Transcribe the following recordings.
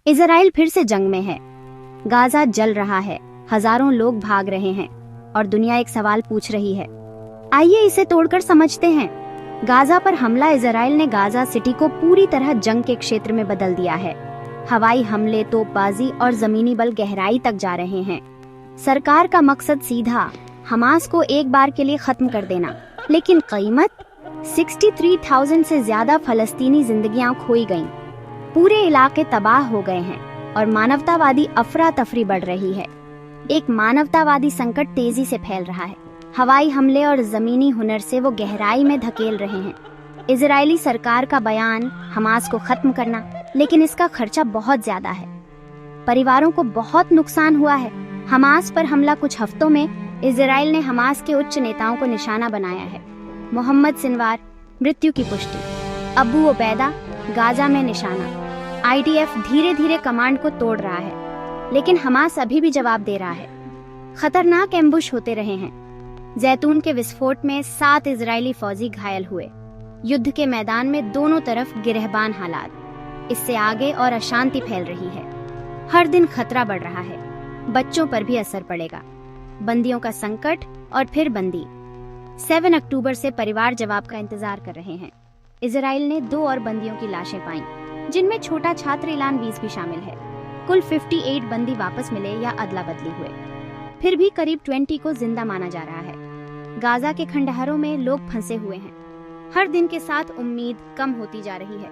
Israel फिर से जंग में है। गाजा जल रहा है, हजारों लोग भाग रहे हैं और दुनिया एक सवाल पूछ रही है। आइए इसे तोड़कर समझते हैं। गाजा पर हमला। इजराइल ने गाजा सिटी को पूरी तरह जंग के क्षेत्र में बदल दिया है। हवाई हमले, तोपबाजी और जमीनी बल गहराई तक जा रहे हैं। सरकार का मकसद सीधा, हमास को एक बार के लिए खत्म कर देना, लेकिन कीमत 63,000 से ज्यादा फलस्तीनी जिंदगियां खोई गईं। पूरे इलाके तबाह हो गए हैं और मानवतावादी अफरा तफरी बढ़ रही है। एक मानवतावादी संकट तेजी से फैल रहा है। हवाई हमले और जमीनी हुनर से वो गहराई में धकेल रहे हैं। इजरायली सरकार का बयान, हमास को खत्म करना, लेकिन इसका खर्चा बहुत ज्यादा है। परिवारों को बहुत नुकसान हुआ है। हमास पर हमला। कुछ हफ्तों में इजराइल ने हमास के उच्च नेताओं को निशाना बनाया है। मोहम्मद सिनवार, मृत्यु की पुष्टि। अबू उबैदा, गाजा में निशाना। IDF धीरे धीरे कमांड को तोड़ रहा है, लेकिन हमास अभी भी जवाब दे रहा है। खतरनाक एम्बुश होते रहे हैं। जैतून के विस्फोट में 7 इजरायली फौजी घायल हुए। युद्ध के मैदान में दोनों तरफ गिरहबान हालात। इससे आगे और अशांति फैल रही है। हर दिन खतरा बढ़ रहा है। बच्चों पर भी असर पड़ेगा। बंदियों का संकट और फिर बंदी। 7 अक्टूबर से परिवार जवाब का इंतजार कर रहे हैं। इजराइल ने 2 और बंदियों की लाशें पाईं, जिनमें छोटा छात्र इलान वीज भी शामिल है। कुल 58 बंदी वापस मिले या अदला बदली हुए। फिर भी करीब 20 को जिंदा माना जा रहा है। गाजा के खंडहरों में लोग फंसे हुए हैं। हर दिन के साथ उम्मीद कम होती जा रही है।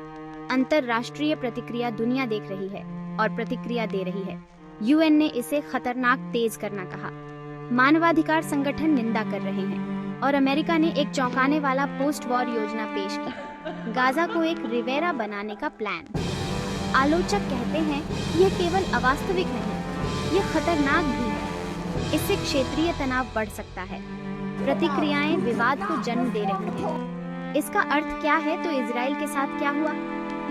अंतरराष्ट्रीय प्रतिक्रिया दुनिया देख रही है और प्रतिक्रिया दे रही है। UN ने इसे खतरनाक तेज करना कहा। मानवाधिकार संगठन निंदा कर रहे हैं और अमेरिका ने एक चौंकाने वाला पोस्ट वॉर योजना पेश की। गाजा को एक रिवेरा बनाने का प्लान। आलोचक कहते हैं यह केवल अवास्तविक नहीं, यह खतरनाक भी है। इससे क्षेत्रीय तनाव बढ़ सकता है। प्रतिक्रियाएं विवाद को जन्म दे रही हैं। इसका अर्थ क्या है? तो इजराइल के साथ क्या हुआ?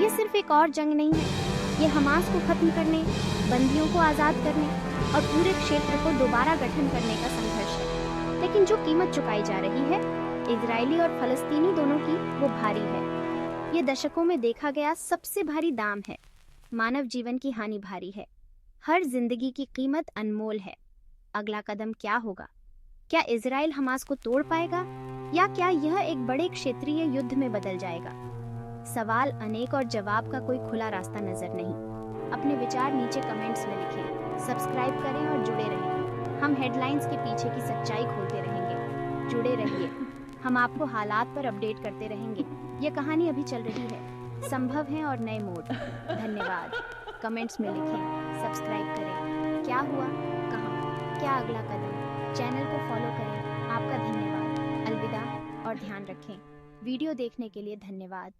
यह सिर्फ एक और जंग नहीं है। यह हमास को खत्म करने, बंदियों को आजाद करने और पूरे क्षेत्र को दोबारा गठन करने का संघर्ष है। लेकिन जो कीमत चुकाई जा रही है, इजरायली और फलस्तीनी दोनों की, वो भारी है। ये दशकों में देखा गया सबसे भारी दाम है। मानव जीवन की हानि भारी है। हर जिंदगी की कीमत अनमोल है। अगला कदम क्या होगा? क्या इजराइल हमास को तोड़ पाएगा या क्या यह एक बड़े क्षेत्रीय युद्ध में बदल जाएगा? सवाल अनेक और जवाब का कोई खुला रास्ता नजर नहीं। अपने विचार नीचे कमेंट्स में लिखें। सब्सक्राइब करें और जुड़े रहें। हम हेडलाइंस के पीछे की सच्चाई खोलते रहेंगे। जुड़े रहिए। हम आपको हालात पर अपडेट करते रहेंगे। ये कहानी अभी चल रही है, संभव है और नए मोड़। धन्यवाद। कमेंट्स में लिखें, सब्सक्राइब करें। क्या हुआ? कहाँ? क्या अगला कदम? चैनल को फॉलो करें। आपका धन्यवाद। अलविदा और ध्यान रखें। वीडियो देखने के लिए धन्यवाद।